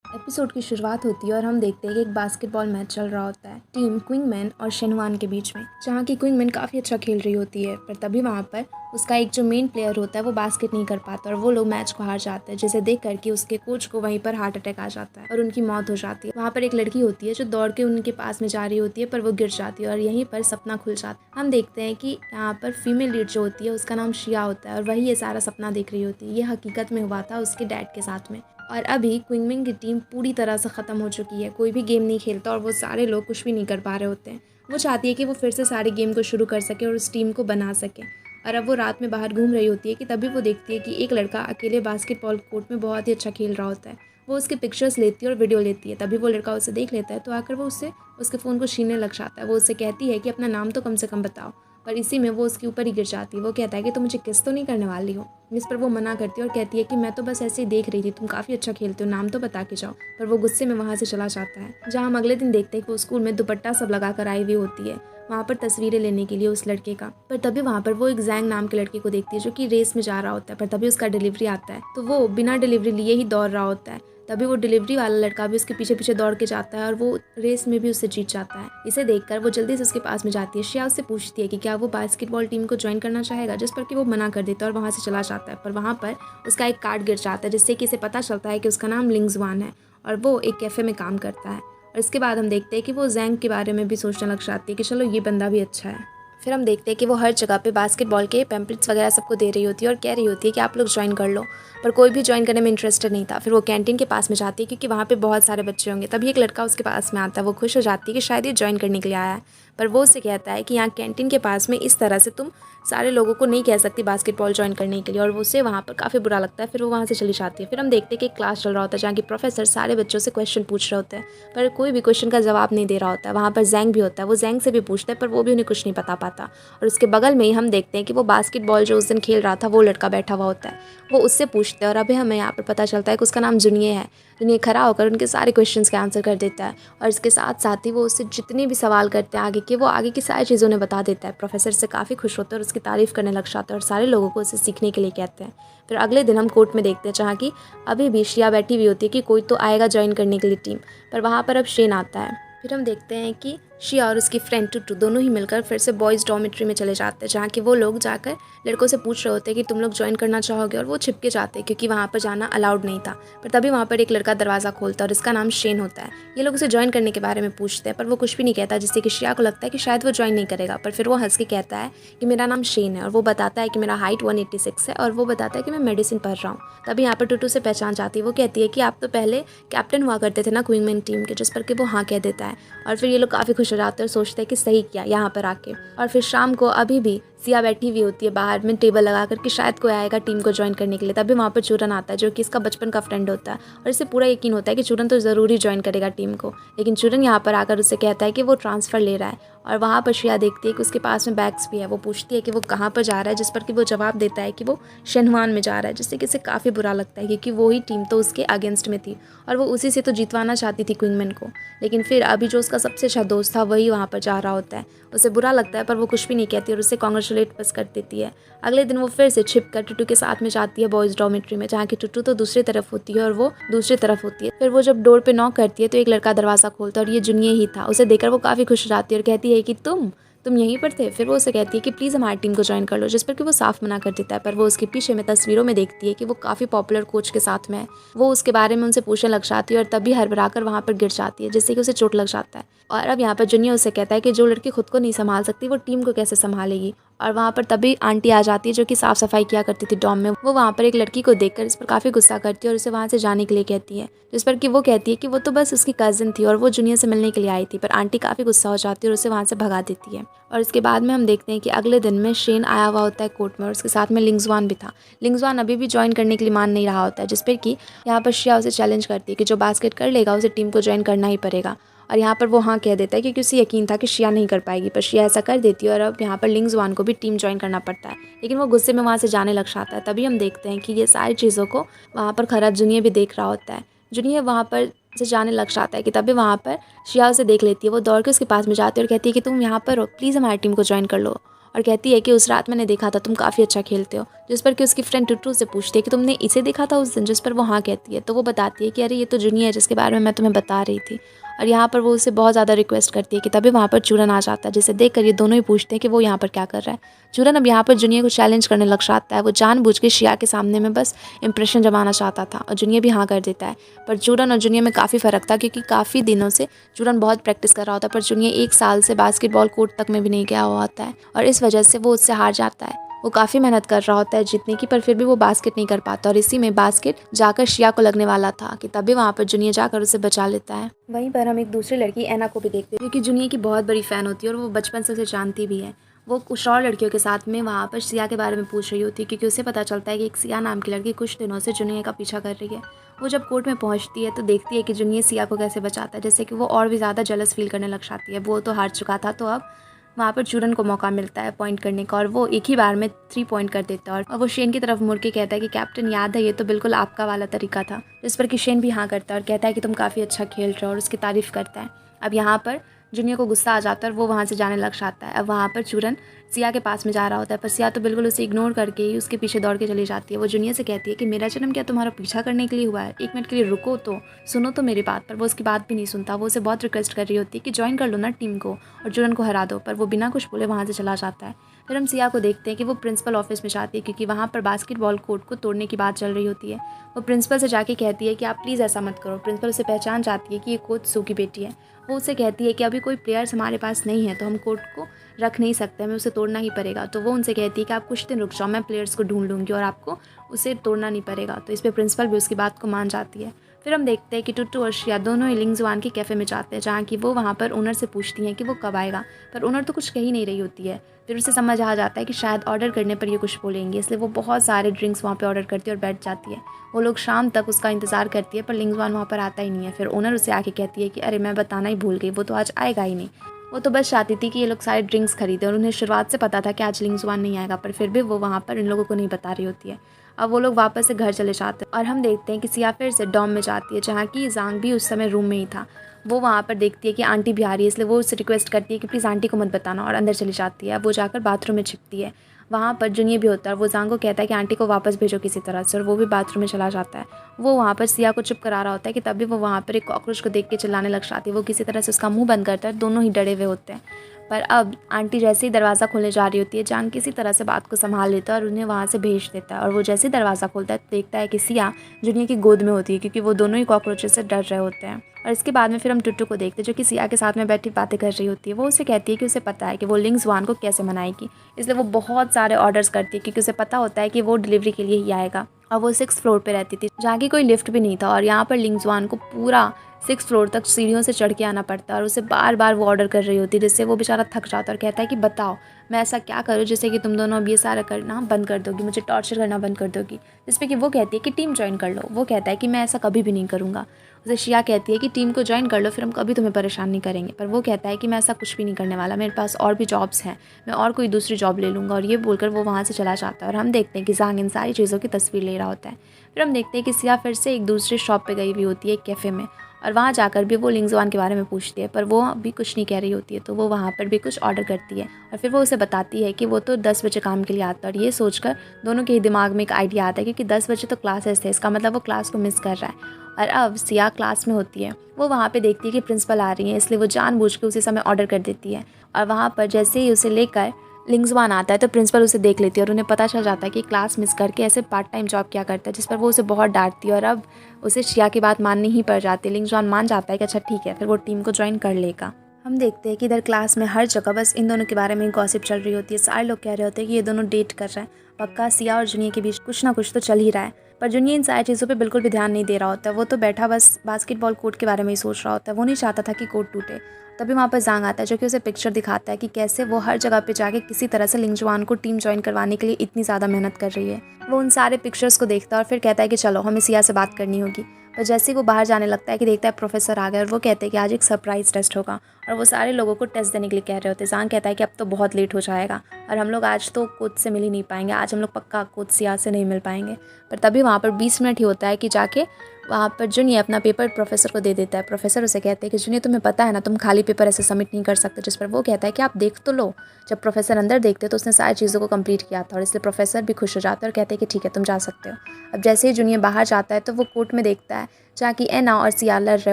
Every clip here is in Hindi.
एपिसोड की शुरुआत होती है और हम देखते हैं कि एक बास्केटबॉल मैच चल रहा होता है टीम क्विंगमैन और शेनवान के बीच में, जहाँ की क्विंगमैन काफ़ी अच्छा खेल रही होती है। पर तभी वहाँ पर उसका एक जो मेन प्लेयर होता है वो बास्केट नहीं कर पाता और वो लोग मैच को हार जाते हैं, जिसे देख करके उसके कोच को वहीं पर हार्ट अटैक आ जाता है और उनकी मौत हो जाती है। वहाँ पर एक लड़की होती है जो दौड़ के उनके पास में जा रही होती है, पर वो गिर जाती है और यहीं पर सपना खुल जाता है। हम देखते हैं कि यहाँ पर फीमेल लीड जो होती है उसका नाम शिया होता है और वही ये सारा सपना देख रही होती है। ये हकीकत में हुआ था उसके डैड के साथ में। और अभी क्विंगमिंग की टीम पूरी तरह से ख़त्म हो चुकी है, कोई भी गेम नहीं खेलता और वो सारे लोग कुछ भी नहीं कर पा रहे होते हैं। वो चाहती है कि वो फिर से सारे गेम को शुरू कर सके और उस टीम को बना सके। और अब वो रात में बाहर घूम रही होती है कि तभी वो देखती है कि एक लड़का अकेले बास्केटबॉल कोर्ट में बहुत ही अच्छा खेल रहा होता है। वो उसके पिक्चर्स लेती है और वीडियो लेती है। तभी वो लड़का उसे देख लेता है तो आकर वो उससे उसके फ़ोन को छीनने लग जाता है। वो उससे कहती है कि अपना नाम तो कम से कम बताओ, पर इसी में वो उसके ऊपर ही गिर जाती है। वो कहता है कि तुम मुझे किस तो नहीं करने वाली हो। इस पर वो मना करती है और कहती है कि मैं तो बस ऐसे ही देख रही थी, तुम काफ़ी अच्छा खेलते हो, नाम तो बता के जाओ। पर वो गुस्से में वहाँ से चला जाता है। जहाँ हम अगले दिन देखते हैं कि वो स्कूल में दुपट्टा सब लगा कर आई हुई होती है वहाँ पर तस्वीरें लेने के लिए उस लड़के का। पर तभी वहाँ पर वो एक जैंग नाम के लड़के को देखती है जो कि रेस में जा रहा होता है। पर तभी उसका डिलीवरी आता है तो वो बिना डिलीवरी लिए ही दौड़ रहा होता है। तभी वो डिलीवरी वाला लड़का भी उसके पीछे पीछे दौड़ के जाता है और वो रेस में भी उससे जीत जाता है। इसे देखकर वो जल्दी से उसके पास में जाती है। श्रेया उससे पूछती है कि क्या वो बास्केटबॉल टीम को ज्वाइन करना चाहेगा, जिस पर कि वो मना कर देता है और वहाँ से चला जाता है। पर वहाँ पर उसका एक कार्ड गिर जाता है जिससे कि इसे पता चलता है कि उसका नाम लिंगजवान है और वो एक कैफ़े में काम करता है। और इसके बाद हम देखते हैं कि वो जैंग के बारे में भी सोचने लग जाती है कि चलो ये बंदा भी अच्छा है। फिर हम देखते हैं कि वो हर जगह पे बास्केटबॉल के पैम्पलेट्स वगैरह सबको दे रही होती है और कह रही होती है कि आप लोग ज्वाइन कर लो, पर कोई भी ज्वाइन करने में इंटरेस्टेड नहीं था। फिर वो कैंटीन के पास में जाती है क्योंकि वहाँ पे बहुत सारे बच्चे होंगे। तभी एक लड़का उसके पास में आता है। वो खुश हो जाती है कि शायद ये ज्वाइन करने के लिए आया है, पर वो उससे कहता है कि यहाँ कैंटीन के पास में इस तरह से तुम सारे लोगों को नहीं कह सकती बास्केटबॉल ज्वाइन करने के लिए, और उसे वहाँ पर काफ़ी बुरा लगता है। फिर वो वहाँ से चली जाती है। फिर हम देखते हैं कि एक क्लास चल रहा होता है जहाँ की प्रोफेसर सारे बच्चों से क्वेश्चन पूछ रहे होते हैं, पर कोई भी क्वेश्चन का जवाब नहीं दे रहा होता है। वहाँ पर जैंग भी होता है, वो जैंग से भी पूछता है पर वो भी उन्हें कुछ नहीं बता पाता। और उसके बगल में ही हम देखते हैं कि वो बास्केटबॉल जो उस दिन खेल रहा था वो लड़का बैठा हुआ होता है। वो उससे पूछते हैं और अभी हमें यहाँ पर पता चलता है कि उसका नाम जुनिये है। जुनिये खड़ा होकर उनके सारे क्वेश्चंस के आंसर कर देता है और इसके साथ साथ ही वो उससे जितने भी सवाल करते हैं आगे के, वो आगे की सारी चीज़ों ने बता देता है। प्रोफेसर से काफ़ी खुश होता है और उसकी तारीफ़ करने लग जाता है और सारे लोगों को उसे सीखने के लिए कहते हैं। फिर अगले दिन हम कोर्ट में देखते हैं जहाँ की अभी भी श्रेया बैठी हुई होती है कि कोई तो आएगा ज्वाइन करने के लिए टीम, पर वहाँ पर अब शेन आता है। फिर हम देखते हैं कि श्रेया और उसकी फ्रेंड टुटू दोनों ही मिलकर फिर से बॉयज़ डॉर्मेट्री में चले जाते हैं, जहाँ कि वो लोग जाकर लड़कों से पूछ रहे होते हैं कि तुम लोग ज्वाइन करना चाहोगे, और वो छिपके जाते हैं क्योंकि वहाँ पर जाना अलाउड नहीं था। पर तभी वहाँ पर एक लड़का दरवाज़ा खोलता है और इसका नाम शेन होता है। ये लोग उसे ज्वाइन करने के बारे में पूछते हैं पर वो कुछ भी नहीं कहता, जिससे कि श्रेया को लगता है कि शायद वो ज्वाइन नहीं करेगा। पर फिर वो हंस के कहता है कि मेरा नाम शेन है, और वो बताता है कि मेरा हाइट 186 है, और वो बताता है कि मैं मेडिसिन पढ़ रहा हूँ। तभी यहाँ पर टुटू से पहचान जाती है। वो कहती है कि आप तो पहले कैप्टन हुआ करते थे ना क्वीनमैन टीम के, जिस पर कि वो हाँ कह देता है। और फिर ये लोग काफ़ी खुश हो जाते हैं और सोचते हैं कि सही किया यहाँ पर आके। और फिर शाम को अभी भी सिया बैठी हुई होती है बाहर में टेबल लगा कर कि शायद कोई आएगा टीम को ज्वाइन करने के लिए। तभी वहाँ पर चूरन आता है जो कि इसका बचपन का फ्रेंड होता है, और इसे पूरा यकीन होता है कि चूरन तो ज़रूर ही ज्वाइन करेगा टीम को। लेकिन चूरन यहाँ पर आकर उससे कहता है कि वो ट्रांसफ़र ले रहा है, और वहाँ पर श्रेया देखती है कि उसके पास में बैग्स भी है। वो पूछती है कि वो कहाँ पर जा रहा है, जिस पर कि वो जवाब देता है कि वो शेनवान में जा रहा है, जिससे कि इसे काफ़ी बुरा लगता है क्योंकि वो ही टीम तो उसके अगेंस्ट में थी और वो उसी से तो जितवाना चाहती थी क्वीनमैन को। लेकिन फिर अभी जो उसका सबसे अच्छा दोस्त था वही वहाँ पर जा रहा होता है। उसे बुरा लगता है पर वो कुछ भी नहीं कहती और उसे कॉन्ग्रेचुलेट बस कर देती है। अगले दिन वो फिर से छिप कर टुटू के साथ में जाती है बॉयज़ डॉर्मेट्री में, जहाँ की टुटू तो दूसरी तरफ होती है और वो दूसरी तरफ होती है। फिर वो जब डोर पे नॉक करती है तो एक लड़का दरवाज़ा खोलता है और ये जुनिये ही था। उसे देखकर वो काफ़ी खुश हो जाती है और कहती है कि तुम यहीं पर थे। फिर वो उसे कहती है कि प्लीज़ हमारी टीम को ज्वाइन कर लो, जिस पर कि वो साफ मना कर देता है। पर वो उसके पीछे में तस्वीरों में देखती है कि वो काफ़ी पॉपुलर कोच के साथ में है। वो उसके बारे में उनसे पूछने लग जाती है और तभी हड़बड़ाकर वहाँ पर गिर जाती है, जिससे कि उसे चोट लग जाता है। और अब यहाँ पर जुनिया उससे कहता है कि जो लड़की खुद को नहीं संभाल सकती वो टीम को कैसे संभालेगी। और वहाँ पर तभी आंटी आ जाती है जो कि साफ सफाई किया करती थी डॉम में। वो वहाँ पर एक लड़की को देखकर इस पर काफ़ी गुस्सा करती है और उसे वहाँ से जाने के लिए कहती है, जिस पर कि वो कहती है कि वो तो बस उसकी कज़न थी और वो जूनियर से मिलने के लिए आई थी। पर आंटी काफ़ी गुस्सा हो जाती है और उसे वहाँ से भगा देती है। और इसके बाद में हम देखते हैं कि अगले दिन में शेन आया हुआ होता है कोर्ट में और उसके साथ में लिंगजवान भी था। लिंगजवान अभी भी ज्वाइन करने के लिए मान नहीं रहा होता है, जिस पर कि यहाँ पर श्रेया उसे चैलेंज करती है कि जो बास्केट कर लेगा उसे टीम को ज्वाइन करना ही पड़ेगा। और यहाँ पर वो हाँ कह देता है क्योंकि उसे यकीन था कि श्रेया नहीं कर पाएगी, पर श्रेया ऐसा कर देती है और अब यहाँ पर लिंगजवान को भी टीम ज्वाइन करना पड़ता है। लेकिन वो गुस्से में वहाँ से जाने लग जाता है। तभी हम देखते हैं कि ये सारी चीज़ों को वहाँ पर खरा जुनिया भी देख रहा होता है। जुनिया वहाँ पर से जाने लग जाता है कि तभी वहाँ पर श्रेया उसे देख लेती है। वो दौड़ के उसके पास में जाती है और कहती है कि तुम यहाँ पर हो, प्लीज़ हमारी टीम को ज्वाइन कर लो। और कहती है कि उस रात मैंने देखा था तुम काफ़ी अच्छा खेलते हो, जिस पर कि उसकी फ्रेंड टुटू से पूछती है कि तुमने इसे देखा था उस दिन, जिस पर वो हाँ कहती है। तो वो बताती है कि अरे ये तो जुनिया है जिसके बारे में मैं तुम्हें बता रही थी। और यहाँ पर वो उसे बहुत ज़्यादा रिक्वेस्ट करती है कि तभी वहाँ पर चूरन आ जाता है, जिसे देखकर ये दोनों ही पूछते हैं कि वो यहाँ पर क्या कर रहा है। चूरन अब यहाँ पर जुनिया को चैलेंज करने लग जाता है। वो जानबूझ के शिया के सामने में बस इंप्रेशन जमाना चाहता था और जुनिया भी हाँ कर देता है। पर चूरन और जुनिया में काफ़ी फ़र्क था, क्योंकि काफ़ी दिनों से चूरन बहुत प्रैक्टिस कर रहा होता है, पर जुनिया 1 साल से बास्केटबॉल कोर्ट तक में भी नहीं गया हुआ होता है और इस वजह से वो उससे हार जाता है। वो काफ़ी मेहनत कर रहा होता है जीतने की, पर फिर भी वो बास्केट नहीं कर पाता और इसी में बास्केट जाकर शिया को लगने वाला था कि तभी वहाँ पर जुनिया जाकर उसे बचा लेता है। वहीं पर हम एक दूसरी लड़की एना को भी देखते हैं, जो कि जुनिया की बहुत बड़ी फ़ैन होती है और वो बचपन से उसे जानती भी है। वो कुछ और लड़कियों के साथ में वहाँ पर सिया के बारे में पूछ रही होती है, क्योंकि उसे पता चलता है कि एक सिया नाम की लड़की कुछ दिनों से जुनिया का पीछा कर रही है। वो जब कोर्ट में पहुँचती है तो देखती है कि जुनिया सिया को कैसे बचाता है, जैसे कि वो और भी ज़्यादा जलस फील करने लग जाती है। वो तो हार चुका था, तो अब वहाँ पर चूरन को मौका मिलता है पॉइंट करने का और वो एक ही बार में 3 पॉइंट कर देता है। और वो शेन की तरफ मुड़ के कहता है कि कैप्टन याद है, ये तो बिल्कुल आपका वाला तरीका था। जिस पर कि शेन भी हाँ करता है और कहता है कि तुम काफ़ी अच्छा खेल रहे हो और उसकी तारीफ़ करता है। अब यहाँ पर जुनिया को गुस्सा आ जाता है और वो वहाँ से जाने लग जाता है। अब वहाँ पर चूरन सिया के पास में जा रहा होता है, पर सिया तो बिल्कुल उसे इग्नोर करके ही उसके पीछे दौड़ के चली जाती है। वो जुनिया से कहती है कि मेरा जन्म क्या तुम्हारा पीछा करने के लिए हुआ है, 1 मिनट के लिए रुको तो सुनो तो मेरी बात। पर वो उसकी बात भी नहीं सुनता। वो उसे बहुत रिक्वेस्ट कर रही होती है कि ज्वाइन कर लो ना टीम को और जुरन को हरा दो, पर वो बिना कुछ बोले वहाँ से चला जाता है। फिर हम सिया को देखते हैं कि वो प्रिंसिपल ऑफिस में जाती है, क्योंकि वहाँ पर बास्केटबॉल कोर्ट को तोड़ने की बात चल रही होती है। वो प्रिंसिपल से जाके कहती है कि आप प्लीज़ ऐसा मत करो। प्रिंसिपल उसे पहचान जाती है कि ये कोच सू की बेटी है। वो उसे कहती है कि अभी कोई प्लेयर्स हमारे पास नहीं है तो हम कोर्ट को रख नहीं सकते, हमें उसे तोड़ना ही पड़ेगा। तो वो उनसे कहती है कि आप कुछ दिन रुक जाओ, मैं प्लेयर्स को ढूंढ लूँगी और आपको उसे तोड़ना नहीं पड़ेगा। तो इस पर प्रिंसिपल भी उसकी बात को मान जाती है। फिर हम देखते हैं कि टुट्टू और शिया दोनों ही लिंगजुआन के कैफ़े में जाते हैं, जहाँ कि वो वहाँ पर ओनर से पूछती हैं कि वो कब आएगा, पर ओनर तो कुछ कह ही नहीं रही होती है। फिर उसे समझ आ जाता है कि शायद ऑर्डर करने पर ये कुछ बोलेंगे, इसलिए वो बहुत सारे ड्रिंक्स वहाँ पे ऑर्डर करती है और बैठ जाती है। वो लोग शाम तक उसका इंतज़ार करती है, पर लिंगजुआन वहाँ पर आता ही नहीं है। फिर ओनर उसे आके कहती है कि अरे मैं बताना ही भूल गई, वो तो आज आएगा ही नहीं। वो तो बस चाहती थी कि ये लोग सारे ड्रिंक्स खरीदें और उन्हें शुरुआत से पता था कि आज लिंगजुआन नहीं आएगा, पर फिर भी वो वहाँ पर इन लोगों को नहीं बता रही होती है। अब वो लोग वापस से घर चले जाते हैं और हम देखते हैं कि सिया फिर से डॉम में जाती है, जहाँ की जांग भी उस समय रूम में ही था। वो वहाँ पर देखती है कि आंटी भी आ रही है, इसलिए वो उससे रिक्वेस्ट करती है कि प्लीज़ आंटी को मत बताना और अंदर चली जाती है। अब वो जाकर बाथरूम में छिपती है। वहाँ पर जुनिया भी होता है और वो जांग को कहता है कि आंटी को वापस भेजो किसी तरह से, और वो भी बाथरूम में चला जाता है। वो वहाँ पर सिया को चुप करा रहा होता है कि तभी वो वहाँ पर एक कॉकरोच को देख के चिल्लाने लग जाती है। वो किसी तरह से उसका मुंह बंद करता है, दोनों ही डरे हुए होते हैं। पर अब आंटी जैसे ही दरवाज़ा खोलने जा रही होती है, जांग किसी तरह से बात को संभाल लेता है और उन्हें वहाँ से भेज देता है। और वो जैसे ही दरवाज़ा खोलता है तो देखता है कि सिया जुनिया की गोद में होती है, क्योंकि वो दोनों ही कॉकरोचेस से डर रहे होते हैं। और इसके बाद में फिर हम टुट्टू को देखते हैं, जो कि सिया के साथ में बैठी बातें कर रही होती है। वो उसे कहती है कि उसे पता है कि वो लिंगजुआन को कैसे मनाएगी, इसलिए वो बहुत सारे ऑर्डर्स करती है, क्योंकि उसे पता होता है कि वो डिलीवरी के लिए ही आएगा। और वो 6th फ्लोर पे रहती थी, जहाँ की कोई लिफ्ट भी नहीं था, और यहाँ पर लिंगजुआन को पूरा 6th फ्लोर तक सीढ़ियों से चढ़ के आना पड़ता है और उसे बार बार वो ऑर्डर कर रही होती है, जिससे वो बेचारा थक जाता है और कहता है कि बताओ मैं ऐसा क्या करूँ जिससे कि तुम दोनों अब ये सारा करना बंद कर दोगी, मुझे टॉर्चर करना बंद कर दोगी। जिस पे कि वो कहती है कि टीम ज्वाइन कर लो। वो कहता है कि मैं ऐसा कभी भी नहीं करूँगा। उसे शिया कहती है कि टीम को ज्वाइन कर लो, फिर हम कभी तुम्हें परेशान नहीं करेंगे। पर वो कहता है कि मैं ऐसा कुछ भी नहीं करने वाला, मेरे पास और भी जॉब्स हैं, मैं और कोई दूसरी जॉब ले लूँगा। और ये बोलकर वो वहाँ से चला जाता है और हम देखते हैं कि जांग इन सारी चीज़ों की तस्वीर ले रहा होता है। फिर हम देखते हैं कि सिया फिर से एक दूसरे शॉप पे गई हुई होती है, एक कैफ़े में, और वहाँ जाकर भी वो लिंगजुआन के बारे में पूछती है, पर वो भी कुछ नहीं कह रही होती है। तो वो वहाँ पर भी कुछ ऑर्डर करती है और फिर वो उसे बताती है कि वो तो 10 बजे काम के लिए आता है। और ये सोचकर दोनों के ही दिमाग में एक आइडिया आता है, क्योंकि 10 बजे तो क्लासेस थे, इसका मतलब वो क्लास को मिस कर रहा है। और अब सिया क्लास में होती है, वो वहाँ पे देखती है कि प्रिंसिपल आ रही है, इसलिए वो जानबूझ के उसी समय ऑर्डर कर देती है। और वहाँ पर जैसे ही उसे लेकर लिंगजुआन आता है तो प्रिंसिपल उसे देख लेती है और उन्हें पता चल जाता है कि क्लास मिस करके ऐसे पार्ट टाइम जॉब क्या करता है, जिस पर वो उसे बहुत डांटती है। और अब उसे शिया की बात माननी ही पड़ जाती है। लिंगजुआन मान जाता है कि अच्छा ठीक है, फिर वो टीम को ज्वाइन कर लेगा। हम देखते हैं कि इधर क्लास में हर जगह बस इन दोनों के बारे में गॉसिप चल रही होती है। सारे लोग कह रहे होते हैं कि ये दोनों डेट कर रहे हैं, पक्का सिया और जुनिया के बीच कुछ ना कुछ तो चल ही रहा है। पर जुनिया इन सारी चीज़ों पे बिल्कुल भी ध्यान नहीं दे रहा होता है। वो तो बैठा बस बास्केटबॉल कोर्ट के बारे में ही सोच रहा होता है। वो नहीं चाहता था कि कोर्ट टूटे। तभी वहाँ पर जांग आता है, जो कि उसे पिक्चर दिखाता है कि कैसे वो हर जगह पे जाके किसी तरह से लिंगजुआन को टीम ज्वाइन करवाने के लिए इतनी ज़्यादा मेहनत कर रही है। वो उन सारे पिक्चर्स को देखता है और फिर कहता है कि चलो हमें सिया से बात करनी होगी। पर जैसे ही वो बाहर जाने लगता है कि देखता है प्रोफेसर आ गए और वो कहते हैं कि आज एक सरप्राइज टेस्ट होगा और वो सारे लोगों को टेस्ट देने के लिए कह रहे होते हैं। जांग कहता है कि अब तो बहुत लेट हो जाएगा और हम लोग आज तो कोच से मिल ही नहीं पाएंगे, आज हम लोग पक्का कोच सिया से नहीं मिल पाएंगे। पर तभी वहाँ पर 20 मिनट ही होता है कि जाके वहाँ पर जूनियर अपना पेपर प्रोफेसर को दे देता है। प्रोफेसर उसे कहते हैं कि जूनियर तुम्हें पता है ना, तुम खाली पेपर ऐसे सबमिट नहीं कर सकते। जिस पर वो कहता है कि आप देख तो लो। जब प्रोफेसर अंदर देखते तो उसने सारी चीज़ों को कंप्लीट किया था और इसलिए प्रोफेसर भी खुश हो जाता है और कहते हैं कि ठीक है तुम जा सकते हो। अब जैसे ही जूनियर बाहर जाता है तो वो कोर्ट में देखता है जहाँ कि एना और सिया लड़ रहे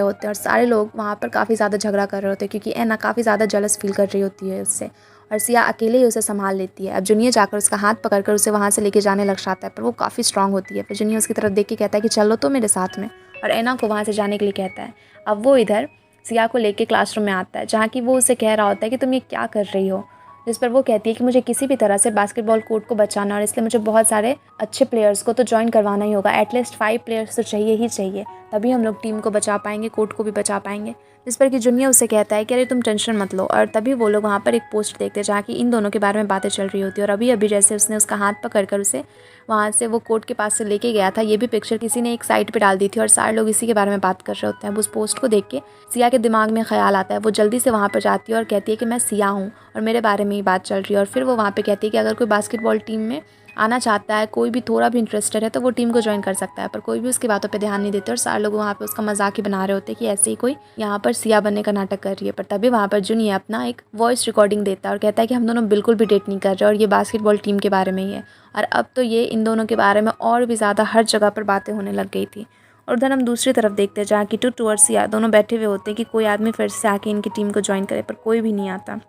होते हैं और सारे लोग वहाँ पर काफ़ी ज़्यादा झगड़ा कर रहे होते हैं क्योंकि एना काफ़ी ज़्यादा जलस फील कर रही होती है उससे और सिया अकेले ही उसे संभाल लेती है। अब जूनियर जाकर उसका हाथ पकड़कर उसे वहाँ से लेके जाने लग जाता है पर वो काफ़ी स्ट्रांग होती है। फिर जूनियर उसकी तरफ देख के कहता है कि चलो तो मेरे साथ में, और एना को वहाँ से जाने के लिए कहता है। अब वो इधर सिया को लेके क्लासरूम में आता है जहाँ कि वो उसे कह रहा होता है कि तुम ये क्या कर रही हो। जिस पर वो कहती है कि मुझे किसी भी तरह से बास्केटबॉल कोर्ट को बचाना और इसलिए मुझे बहुत सारे अच्छे प्लेयर्स को तो ज्वाइन करवाना ही होगा। एटलीस्ट 5 प्लेयर्स तो चाहिए ही चाहिए, तभी हम लोग टीम को बचा पाएंगे, कोर्ट को भी बचा पाएंगे। जिस पर कि जूनियर उसे कहता है कि अरे तुम टेंशन मत लो। और तभी वो लोग वहाँ पर एक पोस्ट देखते हैं जहाँ कि इन दोनों के बारे में बातें चल रही होती है और अभी अभी जैसे उसने उसका हाथ पकड़कर उसे वहाँ से वो कोर्ट के पास से लेके गया था, ये भी पिक्चर किसी ने एक साइट पे डाल दी थी और सारे लोग इसी के बारे में बात कर रहे होते हैं। अब उस पोस्ट को देख के सिया के दिमाग में ख्याल आता है। वो जल्दी से वहाँ पर जाती है और कहती है कि मैं सिया हूँ और मेरे बारे में ही बात चल रही है। और फिर वो वहाँ पे कहती है कि अगर कोई बास्केटबॉल टीम में आना चाहता है, कोई भी थोड़ा भी इंटरेस्टेड है तो वो टीम को ज्वाइन कर सकता है। पर कोई भी उसकी बातों पे ध्यान नहीं देते और सारे लोग वहाँ पे उसका मजाक ही बना रहे होते हैं कि ऐसे ही कोई यहाँ पर सिया बनने का नाटक कर रही है। पर तभी वहाँ पर जूनियर अपना एक वॉइस रिकॉर्डिंग देता है और कहता है कि हम दोनों बिल्कुल भी डेट नहीं कर रहे और ये बास्केटबॉल टीम के बारे में ही है। और अब तो ये इन दोनों के बारे में और भी ज़्यादा हर जगह पर बातें होने लग गई थी। और उधर हम दूसरी तरफ देखते हैं जहाँ की टुटू और सिया दोनों बैठे हुए होते हैं कि कोई आदमी फिर से आके इनकी टीम को ज्वाइन करे, पर कोई भी नहीं आता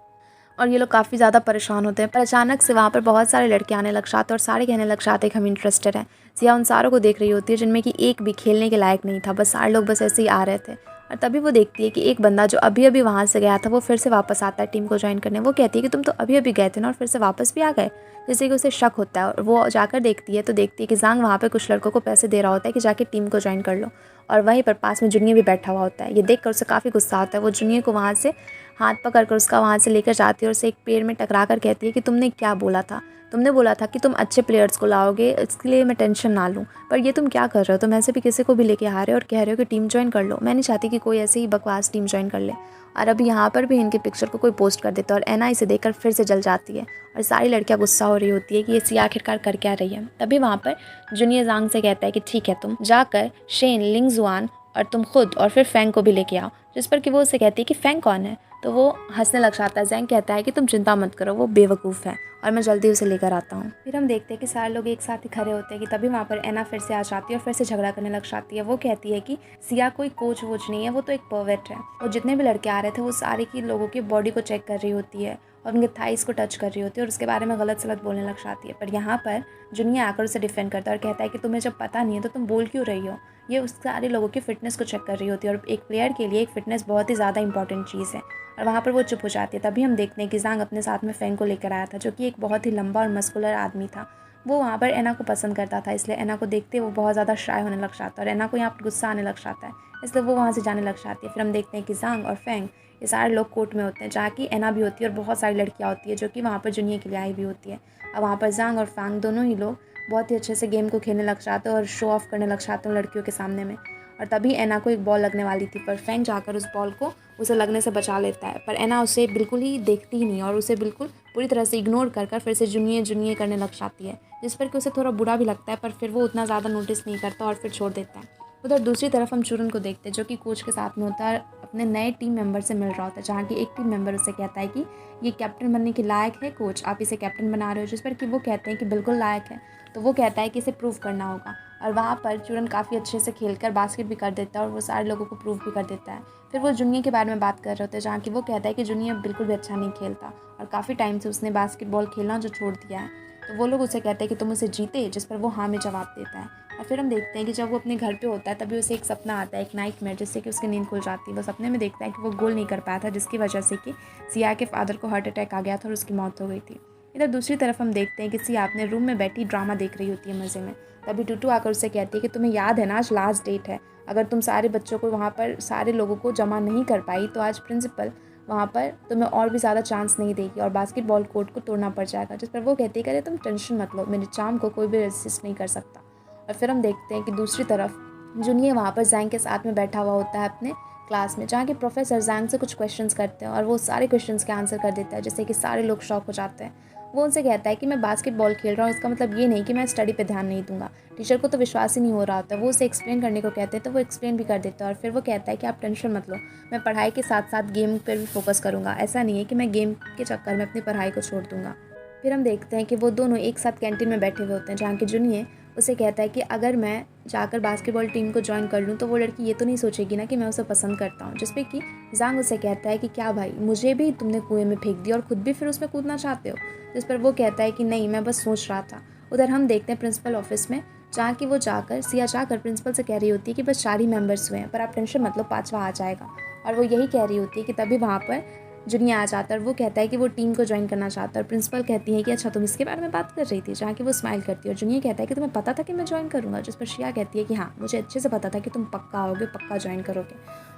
और ये लोग काफ़ी ज़्यादा परेशान होते हैं। पर अचानक से वहाँ पर बहुत सारे लड़के आने लग जाते हैं और सारे कहने लग जाते हैं कि हम इंटरेस्टेड हैं। सिया उन सारों को देख रही होती है जिनमें कि एक भी खेलने के लायक नहीं था, बस सारे लोग बस ऐसे ही आ रहे थे। और तभी वो देखती है कि एक बंदा जो अभी अभी वहाँ से गया था वो फिर से वापस आता है टीम को ज्वाइन करने। वो कहती है कि तुम तो अभी अभी गए थे ना और फिर से वापस भी आ गए, जैसे कि उसे शक होता है। और वो जाकर देखती है तो देखती है कि जांग वहाँ पे कुछ लड़कों को पैसे दे रहा होता है कि जाके टीम को ज्वाइन कर लो। और वहीं पर पास में जूनियर भी बैठा हुआ होता है। ये देखकर उसे काफ़ी गुस्सा आता है। वो जूनियर को वहाँ से हाथ पकड़कर उसका वहाँ से लेकर जाती है और उसे एक पेड़ में टकरा कर कहती है कि तुमने क्या बोला था, तुमने बोला था कि तुम अच्छे प्लेयर्स को लाओगे, इसके लिए मैं टेंशन ना लूँ, पर ये तुम क्या कर रहे हो, तुम ऐसे भी किसी को भी लेके आ रहे हो और कह रहे हो कि टीम ज्वाइन कर लो। मैं नहीं चाहती कि कोई ऐसे ही बकवास टीम ज्वाइन कर ले। और अभी यहाँ पर भी इनके पिक्चर को कोई पोस्ट कर देता है और एना इसे देखकर फिर से जल जाती है और सारी लड़कियाँ गुस्सा हो रही होती है कि ये सिया आखिरकार कर क्या रही है। तभी वहाँ पर जूनियर जांग से कहता है कि ठीक है तुम जाकर शेन, लिंगजुआन और तुम खुद और फिर फैंग को भी लेके आओ। जिस पर कि वो उसे कहती है कि फैंग कौन है, तो वो हंसने लग जाता है। जैंग कहता है कि तुम चिंता मत करो, वो बेवकूफ़ है और मैं जल्दी उसे लेकर आता हूँ। फिर हम देखते हैं कि सारे लोग एक साथ ही खड़े होते हैं कि तभी वहाँ पर एना फिर से आ जाती है और फिर से झगड़ा करने लग जाती है। वो कहती है कि सिया कोई कोच वोच नहीं है, वो तो एक परवर्ट है। और जितने भी लड़के आ रहे थे वो सारे की लोगों की बॉडी को चेक कर रही होती है और उनके थाइस को टच कर रही होती है और उसके बारे में गलत सलत बोलने लग जाती है। पर यहाँ पर जूनियर आकर उसे डिफेंड करता है और कहता है कि तुम्हें जब पता नहीं है तो तुम बोल क्यों रही हो। ये उस सारे लोगों की फ़िटनेस को चेक कर रही होती है और एक प्लेयर के लिए एक फ़िटनेस बहुत ही ज़्यादा इंपॉर्टेंट चीज़ है। और वहाँ पर वो चुप हो जाती है। तभी हम देखते हैं कि जांग अपने साथ में फैंग को लेकर आया था जो कि एक बहुत ही लंबा और मस्कुलर आदमी था। वो वहाँ पर एना को पसंद करता था, इसलिए एना को देखते वो बहुत ज़्यादा शाय होने लग जाता है और एना को यहाँ पर गुस्सा आने लग जाता है, इसलिए वो वहाँ से जाने लग जाती है। फिर हम देखते हैं कि जांग और फैंग ये सारे लोग कोर्ट में होते हैं जहाँ की एना भी होती है और बहुत सारी लड़कियाँ होती है जो कि वहाँ पर जूनियर के लिए आई भी होती है। अब वहाँ पर जांग और फैंग दोनों ही लोग बहुत ही अच्छे से गेम को खेलने लग जाते हैं और शो ऑफ करने लग जाते हैं लड़कियों के सामने में। और तभी एना को एक बॉल लगने वाली थी पर फैंग जाकर उस बॉल को उसे लगने से बचा लेता है। पर एना उसे बिल्कुल ही देखती ही नहीं और उसे बिल्कुल पूरी तरह से इग्नोर कर फिर से जूनियर जूनियर करने लग जाती है, जिस पर कि उसे थोड़ा बुरा भी लगता है पर फिर वो उतना ज़्यादा नोटिस नहीं करता और फिर छोड़ देता है। उधर दूसरी तरफ हम चूरन को देखते हैं जो कि कोच के साथ में होता है, अपने नए टीम मेंबर से मिल रहा होता है जहाँ की एक टीम मेंबर उसे कहता है कि ये कैप्टन बनने के लायक है कोच, आप इसे कैप्टन बना रहे हो। जिस पर कि वो कहते हैं कि बिल्कुल लायक है। तो वो कहता है कि इसे प्रूव करना होगा और वहाँ पर चूरन काफ़ी अच्छे से खेलकर बास्केट भी कर देता है और वो सारे लोगों को प्रूव भी कर देता है। फिर वो जूनियर के बारे में बात कर रहे होते हैं जहाँ की वो कहता है कि जूनियर बिल्कुल भी अच्छा नहीं खेलता और काफ़ी टाइम से उसने बास्केटबॉल खेलना जो छोड़ दिया है। तो वो लोग उसे कहते हैं कि तुम उसे जीते, जिस पर वो हाँ में जवाब देता है। और फिर हम देखते हैं कि जब वो अपने घर पे होता है तभी उसे एक सपना आता है, एक नाइटमेयर, जिससे कि उसकी नींद खुल जाती है। वो सपने में देखता है कि वो गोल नहीं कर पाया था जिसकी वजह से कि सिया के फादर को हार्ट अटैक आ गया था और उसकी मौत हो गई थी। इधर दूसरी तरफ हम देखते हैं कि सिया अपने रूम में बैठी ड्रामा देख रही होती है मज़े में। तभी टूटू आकर उससे कहती है कि तुम्हें याद है ना आज लास्ट डेट है, अगर तुम सारे बच्चों को वहाँ पर सारे लोगों को जमा नहीं कर पाई तो आज प्रिंसिपल वहाँ पर तुम्हें और भी ज़्यादा चांस नहीं देगी और बास्केटबॉल कोर्ट को तोड़ना पड़ जाएगा। जिस पर वो कहती है कि अरे तुम टेंशन मत लो, मेरे चार्म को कोई भी रेसिस्ट नहीं कर सकता। और फिर हम देखते हैं कि दूसरी तरफ जूनियर वहाँ पर जैंग के साथ में बैठा हुआ होता है अपने क्लास में, जहाँ के प्रोफेसर जैंग से कुछ क्वेश्चंस करते हैं और वो सारे क्वेश्चंस के आंसर कर देता है, जिससे कि सारे लोग शॉक हो जाते हैं। वो उनसे कहता है कि मैं बास्केटबॉल खेल रहा हूँ, इसका मतलब ये नहीं कि मैं स्टडी पे ध्यान नहीं दूंगा। टीचर को तो विश्वास ही नहीं हो रहा होता, वो उसे एक्सप्लेन करने को कहते हैं तो वो एक्सप्लेन भी कर देता है और फिर वो कहता है कि आप टेंशन मत लो, मैं पढ़ाई के साथ साथ गेम पर भी फोकस करूँगा, ऐसा नहीं है कि मैं गेम के चक्कर में अपनी पढ़ाई को छोड़ दूँगा। फिर हम देखते हैं कि वो दोनों एक साथ कैंटीन में बैठे हुए होते हैं, जहाँ की जुनिये उसे कहता है कि अगर मैं जाकर बास्केटबॉल टीम को ज्वाइन कर लूँ तो वो लड़की ये तो नहीं सोचेगी ना कि मैं उसे पसंद करता हूँ। जिस पे कि जांग उसे कहता है कि क्या भाई, मुझे भी तुमने कुएं में फेंक दिया और खुद भी फिर उसमें कूदना चाहते हो। जिस पर वो कहता है कि नहीं, मैं बस सोच रहा था। उधर हम देखते हैं प्रिंसिपल ऑफिस में, जहाँ की वो सिया जाकर प्रिंसिपल से कह रही होती है कि बस 4 ही मेंबर्स हुए हैं, पर आप टेंशन मत लो, 5वां आ जाएगा। और वो यही कह रही होती है कि तभी वहाँ पर जुनिया आ जाता है और वो कहता है कि वो टीम को ज्वाइन करना चाहता है। और प्रिंसिपल कहती है कि अच्छा तुम इसके बारे में बात कर रही थी, जहाँ कि वो स्माइल करती है और जुनिया कहता है कि तुम्हें पता था कि मैं ज्वाइन करूँगा। जिस पर शिया कहती है कि हाँ, मुझे अच्छे से पता था कि तुम पक्का आओगे, पक्का ज्वाइन करोगे।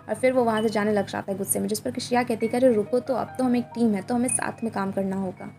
और फिर वो वहाँ से जाने लग जाता है गुस्से में। जिस पर कि शिया कहती है कि अरे रुको, तो अब तो हम एक टीम है तो हमें साथ में काम करना होगा।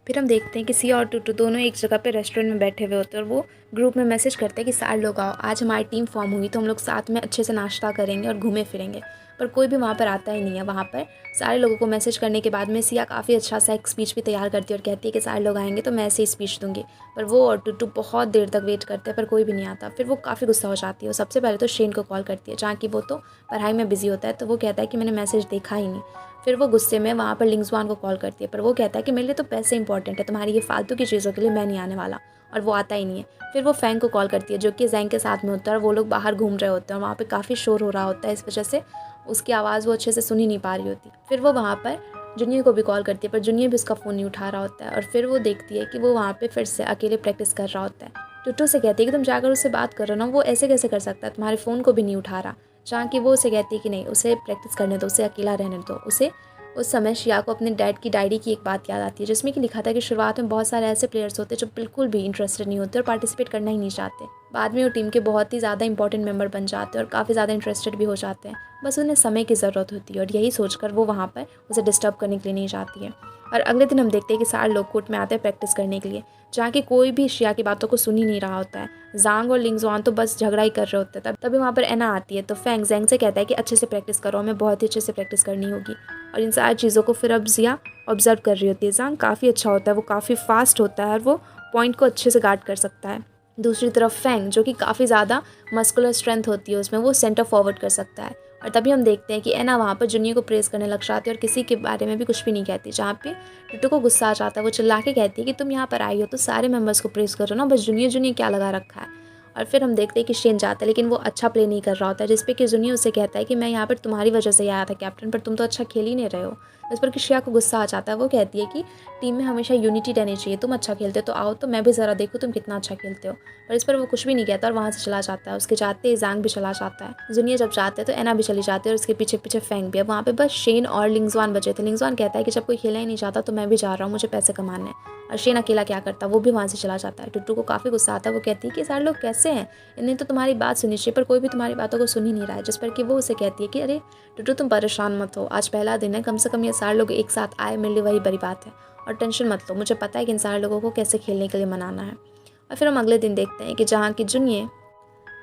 फिर हम देखते हैं कि सिया और टुटू दोनों एक जगह पे रेस्टोरेंट में बैठे हुए होते हैं और वो ग्रुप में मैसेज करते हैं कि सारे लोग आओ, आज हमारी टीम फॉर्म हुई तो हम लोग साथ में अच्छे से नाश्ता करेंगे और घूमे फिरेंगे। पर कोई भी वहाँ पर आता ही नहीं है। वहाँ पर सारे लोगों को मैसेज करने के बाद में सिया काफ़ी अच्छा सा एक स्पीच भी तैयार करती है और कहती है कि सारे लोग आएंगे तो मैं ऐसे ही स्पीच दूंगी। पर वो और टुटू बहुत देर तक वेट करते हैं पर कोई भी नहीं आता। फिर वो काफ़ी गुस्सा हो जाती है और सबसे पहले तो शेन को कॉल करती है, जहाँ कि वो तो पढ़ाई में बिजी होता है, तो वो कहता है कि मैंने मैसेज देखा ही नहीं। फिर वो गुस्से में वहाँ पर लिंगजुआन को कॉल करती है, पर वो कहता है कि मेरे लिए तो पैसे इंपॉर्टेंट है, तुम्हारी ये फालतू की चीज़ों के लिए मैं नहीं आने वाला। और वो आता ही नहीं है। फिर वो फैंग को कॉल करती है, जो कि जैंग के साथ में होता है और वो लोग बाहर घूम रहे होते हैं और वहाँ पे काफ़ी शोर हो रहा होता है, इस वजह से उसकी आवाज़ वो अच्छे से सुन ही नहीं पा रही होती। फिर वो वहाँ पर जूनियर को भी कॉल करती है, पर जूनियर भी उसका फ़ोन नहीं उठा रहा होता है। और फिर वो देखती है कि वो वहाँ पे फिर से अकेले प्रैक्टिस कर रहा होता है। टुटू से कहती है कि तुम जाकर उससे बात करो ना, वो ऐसे कैसे कर सकता है, तुम्हारे फ़ोन को भी नहीं उठा रहा। जहाँ कि वो उसे कहती है कि नहीं, उसे प्रैक्टिस करने दो, उसे अकेला रहने दो। उसे उस समय शिया को अपने डैड की डायरी की एक बात याद आती है, जिसमें कि लिखा था कि शुरुआत में बहुत सारे ऐसे प्लेयर्स होते हैं जो बिल्कुल भी इंटरेस्टेड नहीं होते और पार्टिसिपेट करना ही नहीं चाहते। बाद में वो टीम के बहुत ही ज़्यादा इंपॉर्टेंट मेंबर बन जाते हैं और काफ़ी ज़्यादा इंटरेस्टेड भी हो जाते हैं। बस उन्हें समय की ज़रूरत होती है और यही सोचकर वो वहाँ पर उसे डिस्टर्ब करने के लिए नहीं चाहती है। और अगले दिन हम देखते हैं कि सारे लोग कोर्ट में आते हैं प्रैक्टिस करने के लिए, जहाँ कि कोई भी शिया की बातों को सुन ही नहीं रहा होता है। जांग और लिंगजुआन तो बस झगड़ा ही कर रहे होते हैं। तभी वहाँ पर एना आती है तो फैंग जैंग से कहता है कि अच्छे से प्रैक्टिस करो, हमें बहुत ही अच्छे से प्रैक्टिस करनी होगी। और इन सारी चीज़ों को फिर अब जिया ऑब्जर्व कर रही होती है। जांग काफ़ी अच्छा होता है, वो काफ़ी फास्ट होता है और वो पॉइंट को अच्छे से गार्ड कर सकता है। दूसरी तरफ फैंग, जो कि काफ़ी ज़्यादा मस्कुलर स्ट्रेंथ होती है उसमें, वो सेंटर फॉरवर्ड कर सकता है। और तभी हम देखते हैं कि एना वहाँ पर जूनियर को प्रेस करने लग जाती है और किसी के बारे में भी कुछ भी नहीं कहती। जहाँ पे टुटू को गुस्सा आ जाता है, वो चिल्ला के कहती है कि तुम यहाँ पर आई हो तो सारे मेंबर्स को प्रेस करो ना, बस जूनियर जूनियर क्या लगा रखा है। और फिर हम देखते हैं कि शेन जाता है, लेकिन वो अच्छा प्ले नहीं कर रहा होता है। जिस पे कि जूनियर उसे कहता है कि मैं यहाँ पर तुम्हारी वजह से आया था कैप्टन, पर तुम तो अच्छा खेल ही नहीं रहे हो। इस पर कि शिया को गुस्सा आ जाता है। वो कहती है कि टीम में हमेशा यूनिटी रहनी चाहिए, तुम अच्छा खेलते हो तो आओ तो मैं भी ज़रा देखूँ तुम कितना अच्छा खेलते हो। पर इस पर वो कुछ भी नहीं कहता और वहाँ से चला जाता है। उसके जाते ही जांग भी चला जाता है। जूनियर जब जाते हैं तो एना भी चली जाती है और उसके पीछे पीछे फैंग भी। अब वहाँ पे बस शेन और लिंगजुआन बचे थे। लिंगजुआन कहता है कि जब कोई खेला ही नहीं चाहता तो मैं भी जा रहा हूँ, मुझे पैसे कमाने हैं। और शेन अकेला क्या करता, वो भी वहाँ से चला जाता है। टुट्टू को काफ़ी गुस्सा आता है। वो कहती है कि सारे लोग कैसे हैं, इन्हें तो तुम्हारी बात सुननी चाहिए, पर कोई भी तुम्हारी बातों को सुन ही नहीं रहा है। जिस पर कि वो उसे कहती है कि अरे टुट्टू तुम परेशान मत हो, आज पहला दिन है, कम से कम ये सारे लोग एक साथ आए, मेरे लिए वही बड़ी बात है। और टेंशन मत लो, मुझे पता है कि इन सारे लोगों को कैसे खेलने के लिए मनाना है। और फिर हम अगले दिन देखते हैं कि जहाँ की जुनिये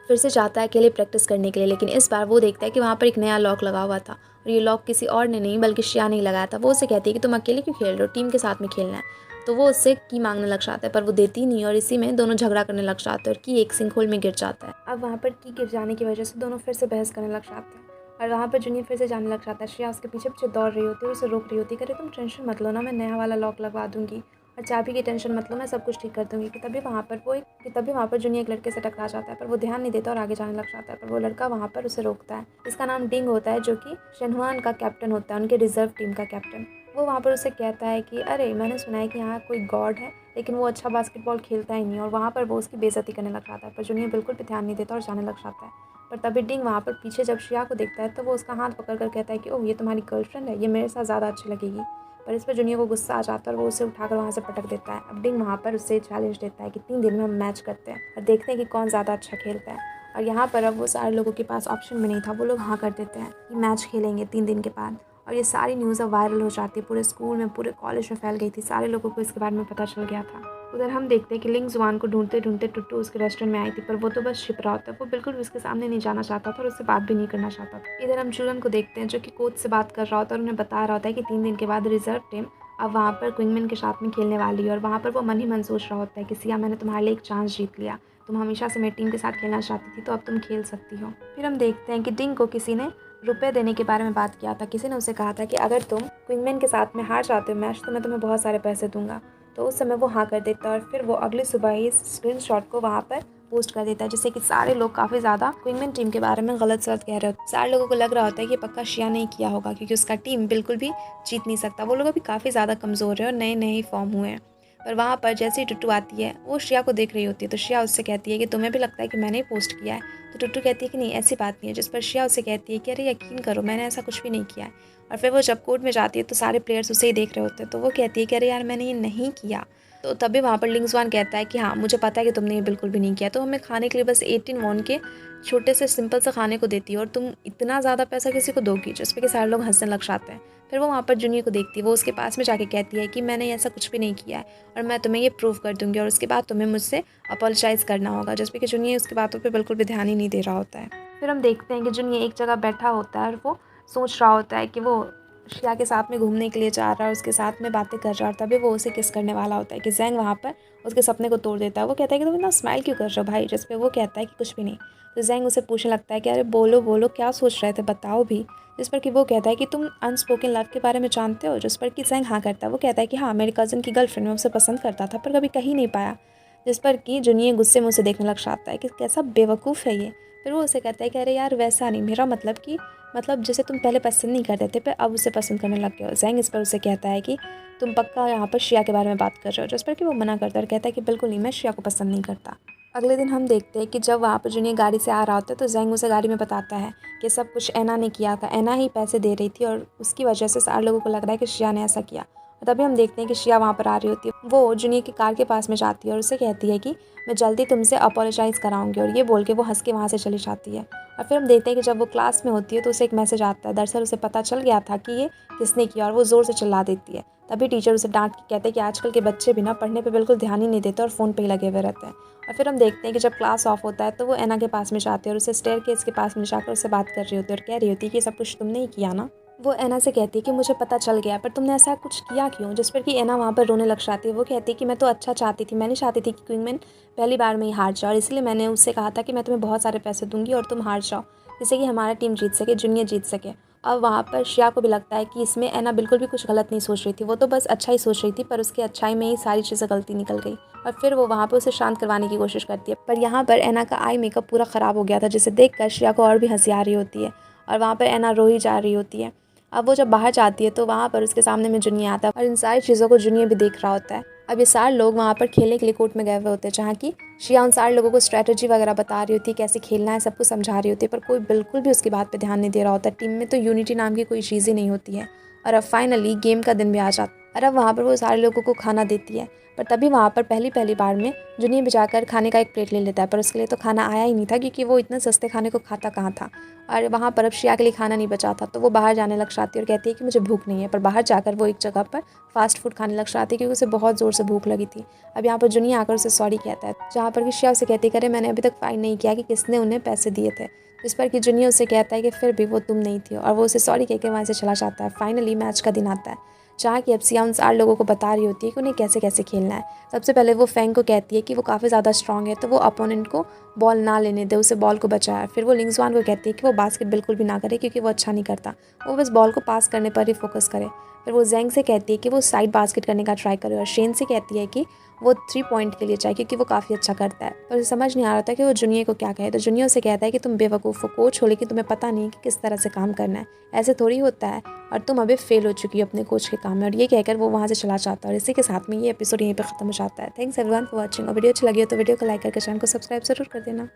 फिर से जाता है अकेले प्रैक्टिस करने के लिए, लेकिन इस बार वो देखता है कि वहाँ पर एक नया लॉक लगा हुआ था और ये लॉक किसी और ने नहीं बल्कि शिया ने लगाया था। वो उसे कहती है कि तुम अकेले क्यों खेल रहे हो, टीम के साथ में खेलना है। तो वो उससे की मांगने लग जाता है, पर वो देती नहीं और इसी में दोनों झगड़ा करने लग जाते हैं और की एक सिंकहोल में गिर जाता है। अब वहाँ पर की गिर जाने की वजह से दोनों फिर से बहस करने लग जाते हैं और वहाँ पर जूनियर फिर से जाने लग जाता है। श्रेया उसके पीछे पीछे दौड़ रही होती है, उसे रोक रही होती है, अरे तुम टेंशन मत लो ना, मैं नया वाला लॉक लगवा दूंगी और चाबी की टेंशन मत लो, मैं सब कुछ ठीक कर दूंगी। तभी वहाँ पर जूनियर एक लड़के से टकरा जाता है, पर वो ध्यान नहीं देता और आगे जाने लग जाता है। पर वो लड़का वहाँ पर उसे रोकता है। इसका नाम डिंग होता है, जो कि शेनहुआन का कैप्टन होता है, उनके रिजर्व टीम का कैप्टन। वो वहाँ पर उसे कहता है कि अरे मैंने सुना है कि यहाँ कोई गॉड है, लेकिन वो अच्छा बास्केटबॉल खेलता ही नहीं। और वहाँ पर वो उसकी बेइज्जती करने लग जाता है, पर जूनियर बिल्कुल भी ध्यान नहीं देता और जाने लग जाता है। पर तभी डिंग वहाँ पर पीछे जब श्रेया को देखता है तो वो उसका हाथ पकड़ कर कहता है कि ओह ये तुम्हारी गर्लफ्रेंड है, ये मेरे साथ ज़्यादा अच्छी लगेगी। पर इस पर जूनियर को गुस्सा आ जाता है और वो उसे उठाकर वहाँ से पटक देता है। अब डिंग वहाँ पर उससे चैलेंज देता है कि 3 दिन में हम मैच करते हैं और देखते हैं कि कौन ज़्यादा अच्छा खेलता है। और यहाँ पर अब वो सारे लोगों के पास ऑप्शन में नहीं था, वो लोग हाँ कर देते हैं कि मैच खेलेंगे 3 दिन के बाद। और ये सारी न्यूज़ अब वायरल हो जाती है, पूरे स्कूल में पूरे कॉलेज में फैल गई थी, सारे लोगों को इसके बारे में पता चल गया था। उधर हम देखते हैं कि लिंगजुआन को ढूंढते ढूंढते टुट्टू उसके रेस्टोरेंट में आई थी, पर वो तो बस छिप रहा होता है, वो बिल्कुल भी उसके सामने नहीं जाना चाहता था और उससे बात भी नहीं करना चाहता था। इधर हम चूरन को देखते हैं, जो कि कोच से बात कर रहा होता है और उन्हें बता रहा होता है कि 3 दिन के बाद रिजर्व टीम अब वहाँ पर क्विंगमैन के साथ में खेलने वाली है और वहाँ पर वो मन ही मन सोच रहा होता है कि सिया मैंने तुम्हारे लिए एक चांस जीत लिया, तुम हमेशा से मेरी टीम के साथ खेलना चाहती थी तो अब तुम खेल सकती हो। फिर हम देखते हैं कि डिंग को किसी ने रुपए देने के बारे में बात किया था। किसी ने उसे कहा था कि अगर तुम क्विंगमैन के साथ में हार जाते हो मैच तो मैं तुम्हें बहुत सारे पैसे दूंगा। तो उस समय वो हाँ कर देता है और फिर वो अगली सुबह ही स्क्रीनशॉट को वहाँ पर पोस्ट कर देता है, जिससे कि सारे लोग काफ़ी ज़्यादा क्विंगमैन टीम के बारे में गलत सलत कह रहे होते हैं। सारे लोगों को लग रहा होता है कि पक्का शिया ने किया होगा क्योंकि उसका टीम बिल्कुल भी जीत नहीं सकता। वो लोग अभी काफ़ी ज़्यादा कमज़ोर है और नए नए ही फॉर्म हुए हैं। पर वहाँ पर जैसे ही टुट्टू आती है वो श्रेया को देख रही होती है तो श्रेया उससे कहती है कि तुम्हें भी लगता है कि मैंने ही पोस्ट किया है। तो टुट्टू कहती है कि नहीं ऐसी बात नहीं है, जिस पर श्रेया उससे कहती है कि अरे यकीन करो मैंने ऐसा कुछ भी नहीं किया है। और फिर वो जब कोर्ट में जाती है तो सारे प्लेयर्स उसे ही देख रहे होते हैं तो वो कहती है कि अरे यार मैंने ये नहीं किया। तो तभी वहाँ पर लिंग्सवान कहता है कि हाँ मुझे पता है कि तुमने ये बिल्कुल भी नहीं किया, तो हमें खाने के लिए बस 18 वॉन के छोटे से सिंपल से खाने को देती है और तुम इतना ज़्यादा पैसा किसी को दोगी, जिस पे कि सारे लोग हंसने लग जाते हैं। फिर वो वहाँ पर जूनियर को देखती है, वो उसके पास में जाके कहती है कि मैंने ऐसा कुछ भी नहीं किया है और मैं तुम्हें ये प्रूव कर दूंगी और उसके बाद तुम्हें मुझसे अपोलोजाइज़ करना होगा, जिस पे कि जूनियर उसकी बातों पे बिल्कुल भी ध्यान ही नहीं दे रहा होता है। फिर हम देखते हैं कि जूनियर एक जगह बैठा होता है और वो सोच रहा होता है कि वो शिया के साथ में घूमने के लिए जा रहा है, उसके साथ में बातें कर रहा है, तभी वो उसे किस करने वाला होता है कि जैंग वहाँ पर उसके सपने को तोड़ देता है। वो कहता है कि तुम इतना स्माइल क्यों कर रहे हो भाई, जिस पे वो कहता है कि कुछ भी नहीं। तो जैंग उसे पूछने लगता है कि अरे बोलो बोलो क्या सोच रहे थे बताओ भी, जिस पर कि वो कहता है कि तुम अनस्पोकन लव के बारे में जानते हो, जिस पर कि जैंग हाँ करता है। वो कहता है कि हाँ मेरे कज़न की गर्लफ्रेंड में उसे पसंद करता था पर कभी कहीं नहीं पाया, जिस पर कि जूनियर गुस्से में उसे देखने लग जाता है कि कैसा बेवकूफ़ है ये। फिर वो उसे कहता है कि अरे यार वैसा नहीं, मेरा मतलब कि जिसे तुम पहले पसंद नहीं करते थे पर अब उसे पसंद करने लग गए हो। जैंग इस पर उसे कहता है कि तुम पक्का यहाँ पर शिया के बारे में बात कर रहे हो, जिस पर कि वो मना करता है और कहता है कि बिल्कुल नहीं, मैं शिया को पसंद नहीं करता। अगले दिन हम देखते हैं कि जब वहाँ पर जूनियर गाड़ी से आ रहा होता है तो जैंग उसे गाड़ी में बताता है कि सब कुछ एना ने किया था, एना ही पैसे दे रही थी और उसकी वजह से सारे लोगों को लग रहा है कि शिया ने ऐसा किया। और तभी हम देखते हैं कि शिया वहाँ पर आ रही होती है, वो जूनियर की कार के पास में जाती है और उसे कहती है कि मैं जल्दी तुमसे अपोलोजाइज़ कराऊंगी, और ये बोल के वो हंस के वहाँ से चली जाती है। और फिर हम देखते हैं कि जब वो क्लास में होती है तो उसे एक मैसेज आता है, दरअसल उसे पता चल गया था कि ये किसने किया और वो ज़ोर से चिल्ला देती है। तभी टीचर उसे डांट के कहते हैं कि आजकल के बच्चे भी ना पढ़ने पे बिल्कुल ध्यान ही नहीं देते और फ़ोन पे ही लगे हुए रहते हैं। और फिर हम देखते हैं कि जब क्लास ऑफ होता है तो वो एना के पास में जाते हैं और उसे स्टेयरकेस के पास में जाकर उससे बात कर रही होती है और कह रही होती है कि सब कुछ तुमने ही किया ना। वो एना से कहती है कि मुझे पता चल गया पर तुमने ऐसा कुछ किया क्यों, जिस पर कि एना वहाँ पर रोने लग जाती है। वो कहती है कि मैं तो अच्छा चाहती थी, मैंने चाहती थी कि क्वीनमैन पहली बार में ही हार जाओ और इसलिए मैंने उससे कहा था कि मैं तुम्हें बहुत सारे पैसे दूंगी और तुम हार जाओ, जिससे कि हमारा टीम जीत सके, जूनियर जीत सके। अब वहाँ पर श्रेया को भी लगता है कि इसमें एना बिल्कुल भी कुछ गलत नहीं सोच रही थी, वो तो बस अच्छा ही सोच रही थी पर उसकी अच्छाई में ही सारी चीज़ें गलती निकल गई। और फिर वो वहाँ पर उसे शांत करवाने की कोशिश करती है, पर यहाँ पर एना का आई मेकअप पूरा ख़राब हो गया था, जिसे देखकर श्रेया को और भी हंसी आ रही होती है और वहाँ पर एना रो ही जा रही होती है। अब वो जब बाहर जाती है तो वहाँ पर उसके सामने में जूनियर आता है और इन सारी चीज़ों को जूनियर भी देख रहा होता है। अब ये सारे लोग वहाँ पर खेलने के लिए कोर्ट में गए हुए होते हैं, जहाँ की श्रेया उन सारे लोगों को स्ट्रैटेजी वगैरह बता रही होती है, कैसे खेलना है, सब कुछ समझा रही होती है, पर कोई बिल्कुल भी उसकी बात पे ध्यान नहीं दे रहा होता। टीम में तो यूनिटी नाम की कोई चीज़ ही नहीं होती है। और अब फाइनली गेम का दिन भी आ जाता है और अब वहाँ पर वो सारे लोगों को खाना देती है, पर तभी वहाँ पर पहली बार में जूनियर भी जाकर खाने का एक प्लेट ले लेता है, पर उसके लिए तो खाना आया ही नहीं था क्योंकि वो इतने सस्ते खाने को खाता कहाँ था। और वहाँ पर अब श्रेया के लिए खाना नहीं बचा था तो वो बाहर जाने लग जाती है और कहती है कि मुझे भूख नहीं है, पर बाहर जाकर वो एक जगह पर फास्ट फूड खाने लग जाती है क्योंकि उसे बहुत ज़ोर से भूख लगी थी। अब यहाँ पर जूनियर आकर उसे सॉरी कहता है, जहाँ पर कि श्रेया उसे कहती है करे मैंने अभी तक फाइंड नहीं किया कि किसने उन्हें पैसे दिए थे, जिस पर कि जूनियर उसे कहता है कि फिर भी वो तुम नहीं थी और वो उसे सॉरी कह के वहाँ से चला जाता है। फाइनली मैच का दिन आता है, जहाँ की अब सिया उन सारे लोगों को बता रही होती है कि उन्हें कैसे कैसे खेलना है। सबसे पहले वो फैंग को कहती है कि वो काफ़ी ज़्यादा स्ट्रांग है तो वो अपोनेंट को बॉल ना लेने दे, उसे बॉल को बचाए। फिर वो लिंग्सवान को कहती है कि वो बास्केट बिल्कुल भी ना करे क्योंकि वो अच्छा नहीं करता, वो बस बॉल को पास करने पर ही फोकस करे। फिर वो जैंग से कहती है कि वो साइड बास्केट करने का ट्राई करे और शेन से कहती है कि वो 3 पॉइंट के लिए चाहे क्योंकि वो काफ़ी अच्छा करता है। पर उसे समझ नहीं आ रहा था कि वो जूनियर को क्या कहे, तो जूनियर से कहता है कि तुम बेवकूफ़ हो, कोच हो लेकिन तुम्हें पता नहीं कि किस तरह से काम करना है, ऐसे थोड़ी होता है और तुम अभी फेल हो चुकी हो अपने कोच के काम में। और ये कहकर वो वहाँ से चला जाता है और इसी के साथ में ये एपिसोड यहीं पर ख़त्म हो जाता है। Thanks everyone for watching. और वीडियो अच्छी लगी हो तो वीडियो को लाइक करके चैनल को सब्सक्राइब जरूर कर देना।